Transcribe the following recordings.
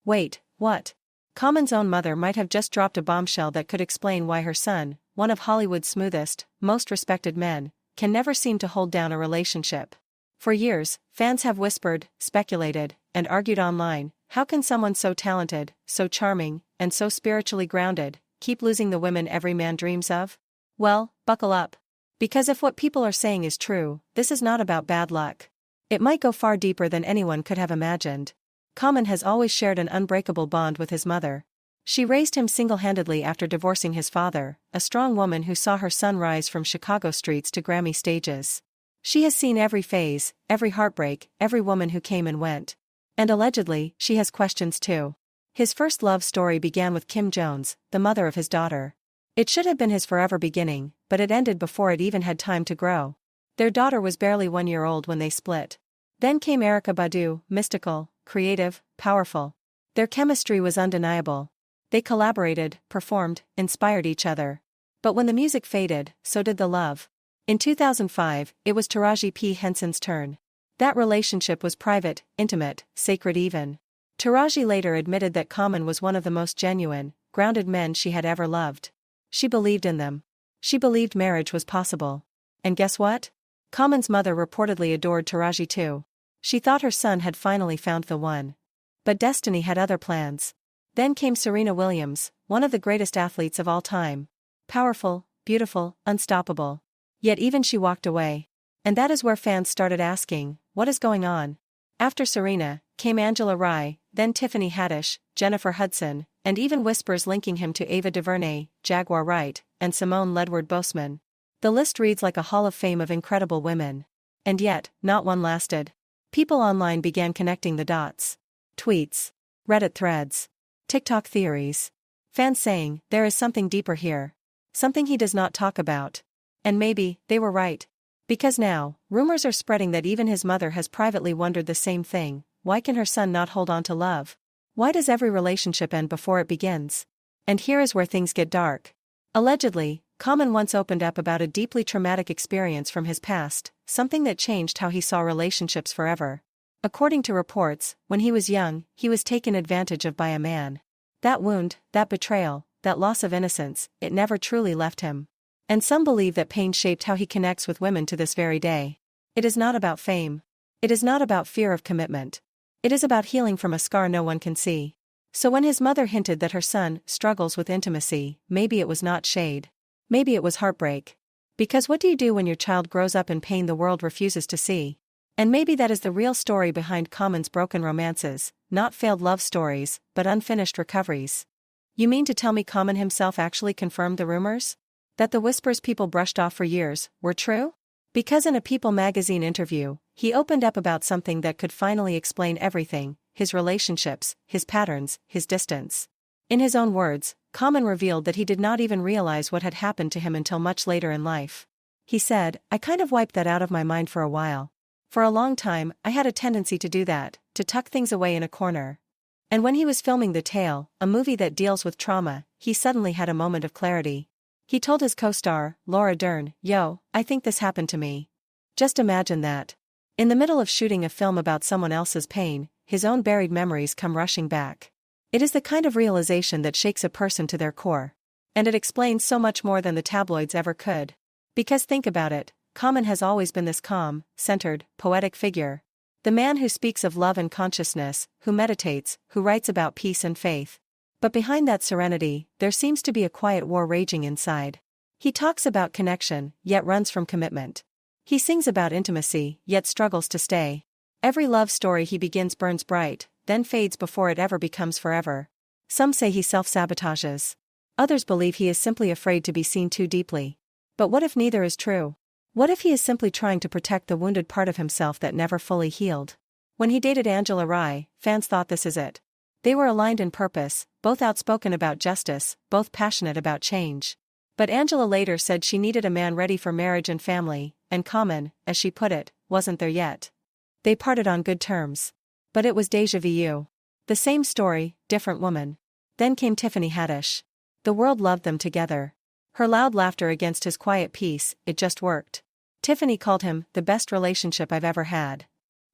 Wait, what? Common's own mother might have just dropped a bombshell that could explain why her son, one of Hollywood's smoothest, most respected men, can never seem to hold down a relationship. For years, fans have whispered, speculated, and argued online, how can someone so talented, so charming, and so spiritually grounded, keep losing the women every man dreams of? Well, buckle up. Because if what people are saying is true, this is not about bad luck. It might go far deeper than anyone could have imagined. Common has always shared an unbreakable bond with his mother. She raised him single-handedly after divorcing his father, a strong woman who saw her son rise from Chicago streets to Grammy stages. She has seen every phase, every heartbreak, every woman who came and went. And allegedly, she has questions too. His first love story began with Kim Jones, the mother of his daughter. It should have been his forever beginning, but it ended before it even had time to grow. Their daughter was barely 1 year old when they split. Then came Erykah Badu, mystical, creative, powerful. Their chemistry was undeniable. They collaborated, performed, inspired each other. But when the music faded, so did the love. In 2005, it was Taraji P. Henson's turn. That relationship was private, intimate, sacred even. Taraji later admitted that Common was one of the most genuine, grounded men she had ever loved. She believed in them. She believed marriage was possible. And guess what? Common's mother reportedly adored Taraji too. She thought her son had finally found the one. But destiny had other plans. Then came Serena Williams, one of the greatest athletes of all time. Powerful, beautiful, unstoppable. Yet even she walked away. And that is where fans started asking, what is going on? After Serena, came Angela Rye, then Tiffany Haddish, Jennifer Hudson, and even whispers linking him to Ava DuVernay, Jaguar Wright, and Simone Ledward-Boseman. The list reads like a hall of fame of incredible women. And yet, not one lasted. People online began connecting the dots. Tweets, Reddit threads, TikTok theories. Fans saying, there is something deeper here. Something he does not talk about. And maybe, they were right. Because now, rumors are spreading that even his mother has privately wondered the same thing, why can her son not hold on to love? Why does every relationship end before it begins? And here is where things get dark. Allegedly, Common once opened up about a deeply traumatic experience from his past, something that changed how he saw relationships forever. According to reports, when he was young, he was taken advantage of by a man. That wound, that betrayal, that loss of innocence, it never truly left him. And some believe that pain shaped how he connects with women to this very day. It is not about fame. It is not about fear of commitment. It is about healing from a scar no one can see. So when his mother hinted that her son struggles with intimacy, maybe it was not shade. Maybe it was heartbreak. Because what do you do when your child grows up in pain the world refuses to see? And maybe that is the real story behind Common's broken romances, not failed love stories, but unfinished recoveries. You mean to tell me Common himself actually confirmed the rumors? That the whispers people brushed off for years were true? Because in a People magazine interview, he opened up about something that could finally explain everything, his relationships, his patterns, his distance. In his own words, Common revealed that he did not even realize what had happened to him until much later in life. He said, I kind of wiped that out of my mind for a while. For a long time, I had a tendency to do that, to tuck things away in a corner. And when he was filming The Tale, a movie that deals with trauma, he suddenly had a moment of clarity. He told his co-star, Laura Dern, "Yo, I think this happened to me." Just imagine that. In the middle of shooting a film about someone else's pain, his own buried memories come rushing back. It is the kind of realization that shakes a person to their core. And it explains so much more than the tabloids ever could. Because think about it, Common has always been this calm, centered, poetic figure. The man who speaks of love and consciousness, who meditates, who writes about peace and faith. But behind that serenity, there seems to be a quiet war raging inside. He talks about connection, yet runs from commitment. He sings about intimacy, yet struggles to stay. Every love story he begins burns bright, then fades before it ever becomes forever. Some say he self-sabotages. Others believe he is simply afraid to be seen too deeply. But what if neither is true? What if he is simply trying to protect the wounded part of himself that never fully healed? When he dated Angela Rye, fans thought this is it. They were aligned in purpose, both outspoken about justice, both passionate about change. But Angela later said she needed a man ready for marriage and family, and Common, as she put it, wasn't there yet. They parted on good terms. But it was déjà vu. The same story, different woman. Then came Tiffany Haddish. The world loved them together. Her loud laughter against his quiet peace, it just worked. Tiffany called him the best relationship I've ever had.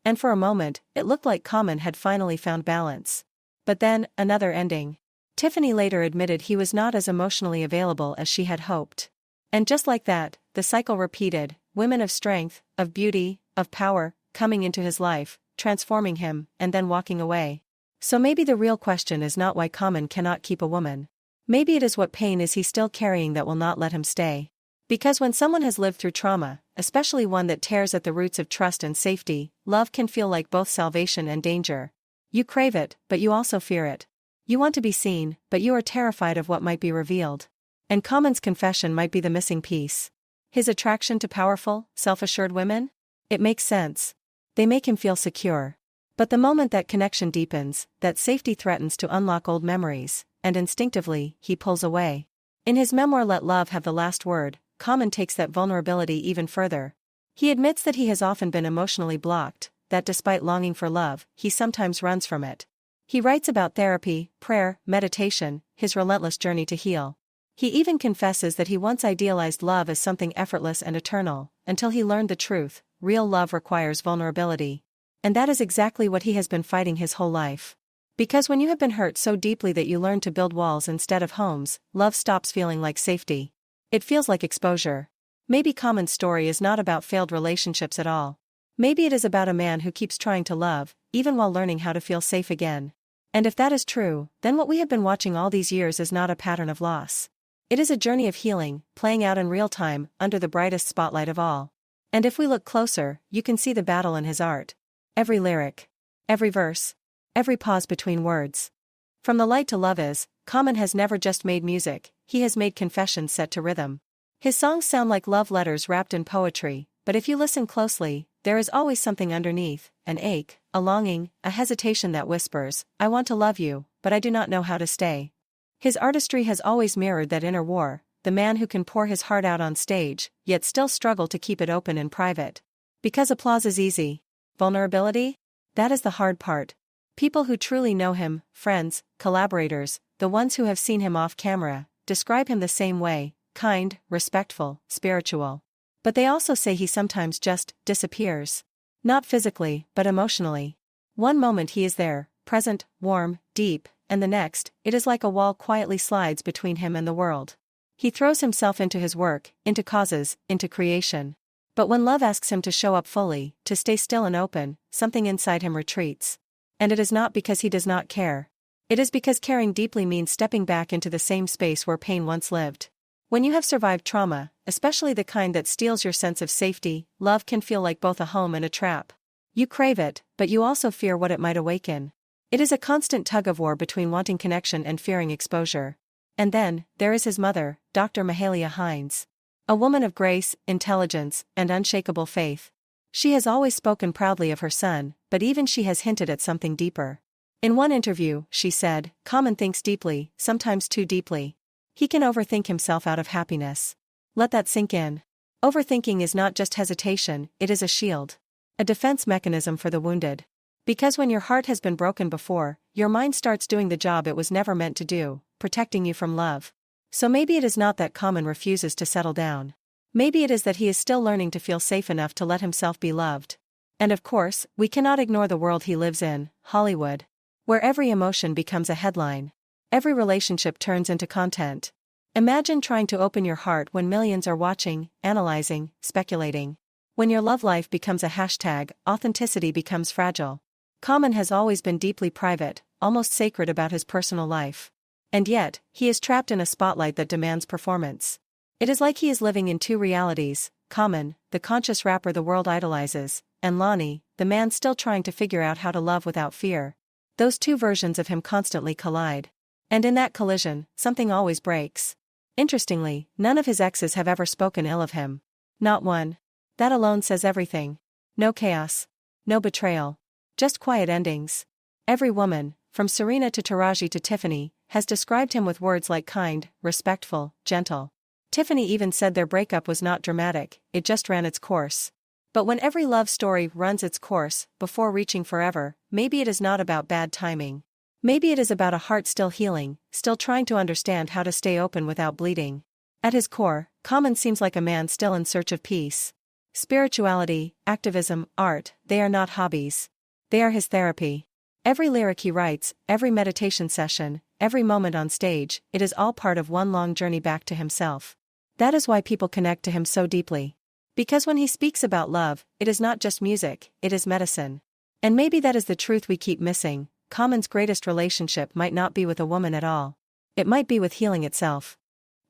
And for a moment, it looked like Common had finally found balance. But then, another ending. Tiffany later admitted he was not as emotionally available as she had hoped. And just like that, the cycle repeated, women of strength, of beauty, of power, coming into his life, transforming him, and then walking away. So maybe the real question is not why Common cannot keep a woman. Maybe it is what pain is he still carrying that will not let him stay. Because when someone has lived through trauma, especially one that tears at the roots of trust and safety, love can feel like both salvation and danger. You crave it, but you also fear it. You want to be seen, but you are terrified of what might be revealed. And Common's confession might be the missing piece. His attraction to powerful, self-assured women? It makes sense. They make him feel secure. But the moment that connection deepens, that safety threatens to unlock old memories, and instinctively, he pulls away. In his memoir Let Love Have the Last Word, Common takes that vulnerability even further. He admits that he has often been emotionally blocked, that despite longing for love, he sometimes runs from it. He writes about therapy, prayer, meditation, his relentless journey to heal. He even confesses that he once idealized love as something effortless and eternal, until he learned the truth: real love requires vulnerability. And that is exactly what he has been fighting his whole life. Because when you have been hurt so deeply that you learn to build walls instead of homes, love stops feeling like safety. It feels like exposure. Maybe Common's story is not about failed relationships at all. Maybe it is about a man who keeps trying to love, even while learning how to feel safe again. And if that is true, then what we have been watching all these years is not a pattern of loss. It is a journey of healing, playing out in real time, under the brightest spotlight of all. And if we look closer, you can see the battle in his art. Every lyric. Every verse. Every pause between words. From The Light to Love Is, Common has never just made music, he has made confessions set to rhythm. His songs sound like love letters wrapped in poetry, but if you listen closely, there is always something underneath, an ache, a longing, a hesitation that whispers, I want to love you, but I do not know how to stay. His artistry has always mirrored that inner war, the man who can pour his heart out on stage, yet still struggle to keep it open in private. Because applause is easy. Vulnerability? That is the hard part. People who truly know him, friends, collaborators, the ones who have seen him off camera, describe him the same way, kind, respectful, spiritual. But they also say he sometimes just disappears. Not physically, but emotionally. One moment he is there, present, warm, deep, and the next, it is like a wall quietly slides between him and the world. He throws himself into his work, into causes, into creation. But when love asks him to show up fully, to stay still and open, something inside him retreats. And it is not because he does not care. It is because caring deeply means stepping back into the same space where pain once lived. When you have survived trauma, especially the kind that steals your sense of safety, love can feel like both a home and a trap. You crave it, but you also fear what it might awaken. It is a constant tug-of-war between wanting connection and fearing exposure. And then, there is his mother, Dr. Mahalia Hines. A woman of grace, intelligence, and unshakable faith. She has always spoken proudly of her son, but even she has hinted at something deeper. In one interview, she said, Common thinks deeply, sometimes too deeply. He can overthink himself out of happiness. Let that sink in. Overthinking is not just hesitation, it is a shield. A defense mechanism for the wounded. Because when your heart has been broken before, your mind starts doing the job it was never meant to do, protecting you from love. So maybe it is not that Common refuses to settle down. Maybe it is that he is still learning to feel safe enough to let himself be loved. And of course, we cannot ignore the world he lives in, Hollywood. Where every emotion becomes a headline. Every relationship turns into content. Imagine trying to open your heart when millions are watching, analyzing, speculating. When your love life becomes a hashtag, authenticity becomes fragile. Common has always been deeply private, almost sacred about his personal life. And yet, he is trapped in a spotlight that demands performance. It is like he is living in two realities, Common, the conscious rapper the world idolizes, and Lonnie, the man still trying to figure out how to love without fear. Those two versions of him constantly collide. And in that collision, something always breaks. Interestingly, none of his exes have ever spoken ill of him. Not one. That alone says everything. No chaos. No betrayal. Just quiet endings. Every woman, from Serena to Taraji to Tiffany, has described him with words like kind, respectful, gentle. Tiffany even said their breakup was not dramatic, it just ran its course. But when every love story runs its course, before reaching forever, maybe it is not about bad timing. Maybe it is about a heart still healing, still trying to understand how to stay open without bleeding. At his core, Common seems like a man still in search of peace. Spirituality, activism, art, they are not hobbies. They are his therapy. Every lyric he writes, every meditation session, every moment on stage, it is all part of one long journey back to himself. That is why people connect to him so deeply. Because when he speaks about love, it is not just music, it is medicine. And maybe that is the truth we keep missing. Common's greatest relationship might not be with a woman at all. It might be with healing itself.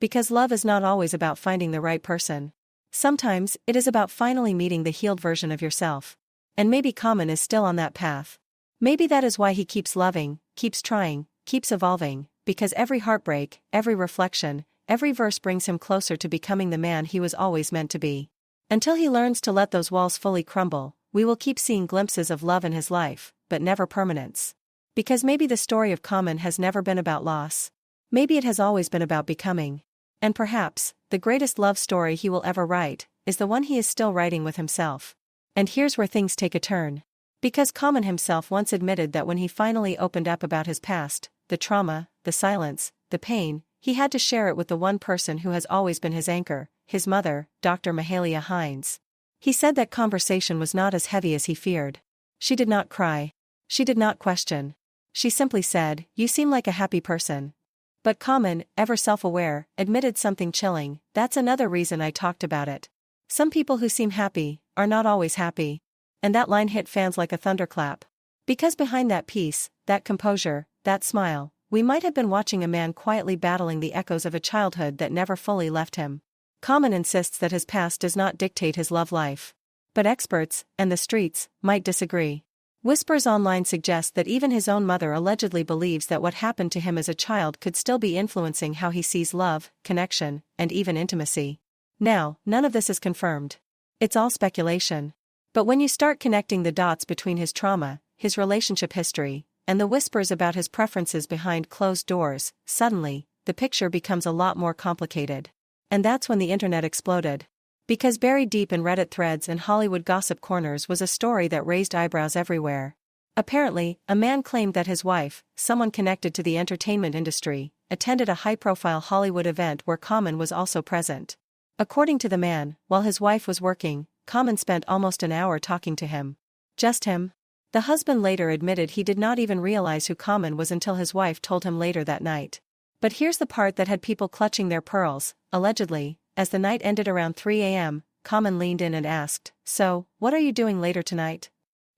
Because love is not always about finding the right person. Sometimes, it is about finally meeting the healed version of yourself. And maybe Common is still on that path. Maybe that is why he keeps loving, keeps trying, keeps evolving, because every heartbreak, every reflection, every verse brings him closer to becoming the man he was always meant to be. Until he learns to let those walls fully crumble, we will keep seeing glimpses of love in his life, but never permanence. Because maybe the story of Common has never been about loss. Maybe it has always been about becoming. And perhaps, the greatest love story he will ever write, is the one he is still writing with himself. And here's where things take a turn. Because Common himself once admitted that when he finally opened up about his past, the trauma, the silence, the pain, he had to share it with the one person who has always been his anchor, his mother, Dr. Mahalia Hines. He said that conversation was not as heavy as he feared. She did not cry. She did not question. She simply said, "You seem like a happy person." But Common, ever self-aware, admitted something chilling. "That's another reason I talked about it. Some people who seem happy, are not always happy." And that line hit fans like a thunderclap. Because behind that peace, that composure, that smile, we might have been watching a man quietly battling the echoes of a childhood that never fully left him. Common insists that his past does not dictate his love life. But experts, and the streets, might disagree. Whispers online suggest that even his own mother allegedly believes that what happened to him as a child could still be influencing how he sees love, connection, and even intimacy. Now, none of this is confirmed. It's all speculation. But when you start connecting the dots between his trauma, his relationship history, and the whispers about his preferences behind closed doors, suddenly, the picture becomes a lot more complicated. And that's when the internet exploded. Because buried deep in Reddit threads and Hollywood gossip corners was a story that raised eyebrows everywhere. Apparently, a man claimed that his wife, someone connected to the entertainment industry, attended a high-profile Hollywood event where Common was also present. According to the man, while his wife was working, Common spent almost an hour talking to him. Just him. The husband later admitted he did not even realize who Common was until his wife told him later that night. But here's the part that had people clutching their pearls. Allegedly, as the night ended around 3 a.m., Common leaned in and asked, "So, what are you doing later tonight?"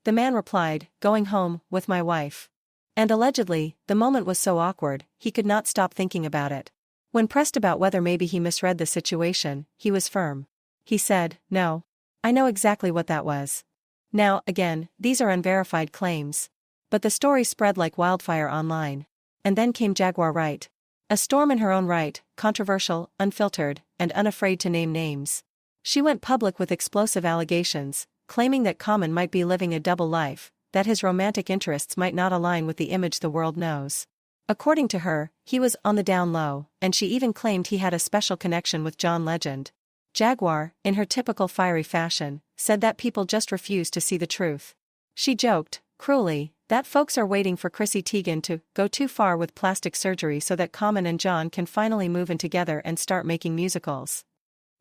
The man replied, "Going home, with my wife." And allegedly, the moment was so awkward, he could not stop thinking about it. When pressed about whether maybe he misread the situation, he was firm. He said, "No. I know exactly what that was." Now, again, these are unverified claims. But the story spread like wildfire online. And then came Jaguar Wright. A storm in her own right, controversial, unfiltered, and unafraid to name names. She went public with explosive allegations, claiming that Common might be living a double life, that his romantic interests might not align with the image the world knows. According to her, he was on the down low, and she even claimed he had a special connection with John Legend. Jaguar, in her typical fiery fashion, said that people just refuse to see the truth. She joked, cruelly, that folks are waiting for Chrissy Teigen to go too far with plastic surgery so that Common and John can finally move in together and start making musicals.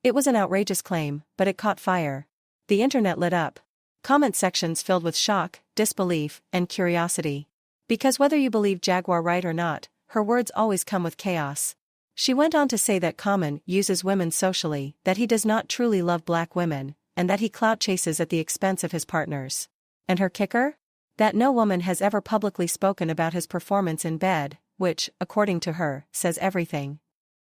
It was an outrageous claim, but it caught fire. The internet lit up. Comment sections filled with shock, disbelief, and curiosity. Because whether you believe Jaguar Wright or not, her words always come with chaos. She went on to say that Common uses women socially, that he does not truly love black women, and that he clout chases at the expense of his partners. And her kicker? That no woman has ever publicly spoken about his performance in bed, which, according to her, says everything.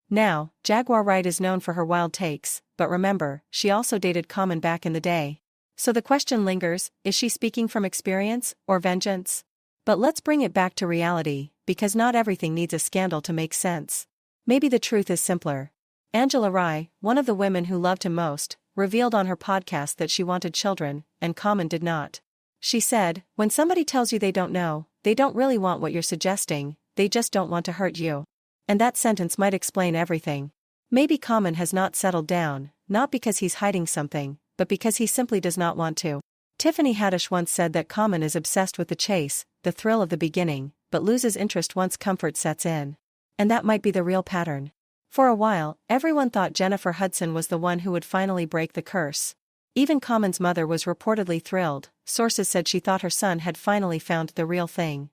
Now, Jaguar Wright is known for her wild takes, but remember, she also dated Common back in the day. So the question lingers, is she speaking from experience, or vengeance? But let's bring it back to reality, because not everything needs a scandal to make sense. Maybe the truth is simpler. Angela Rye, one of the women who loved him most, revealed on her podcast that she wanted children, and Common did not. She said, "When somebody tells you they don't know, they don't really want what you're suggesting, they just don't want to hurt you." And that sentence might explain everything. Maybe Common has not settled down, not because he's hiding something, but because he simply does not want to. Tiffany Haddish once said that Common is obsessed with the chase, the thrill of the beginning, but loses interest once comfort sets in. And that might be the real pattern. For a while, everyone thought Jennifer Hudson was the one who would finally break the curse. Even Common's mother was reportedly thrilled. Sources said she thought her son had finally found the real thing.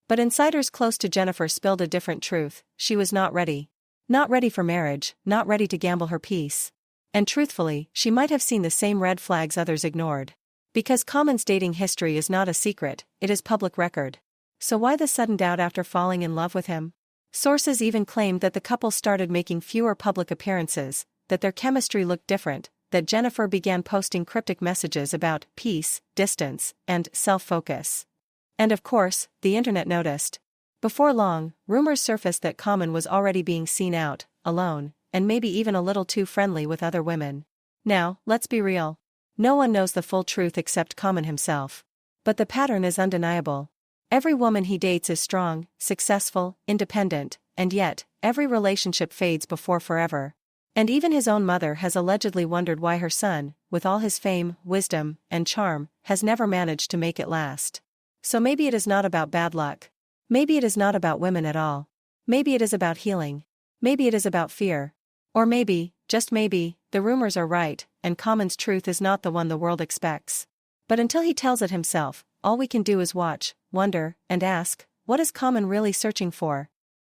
But insiders close to Jennifer spilled a different truth: she was not ready. Not ready for marriage, not ready to gamble her peace. And truthfully, she might have seen the same red flags others ignored. Because Common's dating history is not a secret, it is public record. So why the sudden doubt after falling in love with him? Sources even claimed that the couple started making fewer public appearances, that their chemistry looked different, that Jennifer began posting cryptic messages about peace, distance, and self-focus. And of course, the internet noticed. Before long, rumors surfaced that Common was already being seen out, alone, and maybe even a little too friendly with other women. Now, let's be real. No one knows the full truth except Common himself. But the pattern is undeniable. Every woman he dates is strong, successful, independent, and yet, every relationship fades before forever. And even his own mother has allegedly wondered why her son, with all his fame, wisdom, and charm, has never managed to make it last. So maybe it is not about bad luck. Maybe it is not about women at all. Maybe it is about healing. Maybe it is about fear. Or maybe, just maybe, the rumors are right, and Common's truth is not the one the world expects. But until he tells it himself, all we can do is watch, wonder, and ask, what is Common really searching for?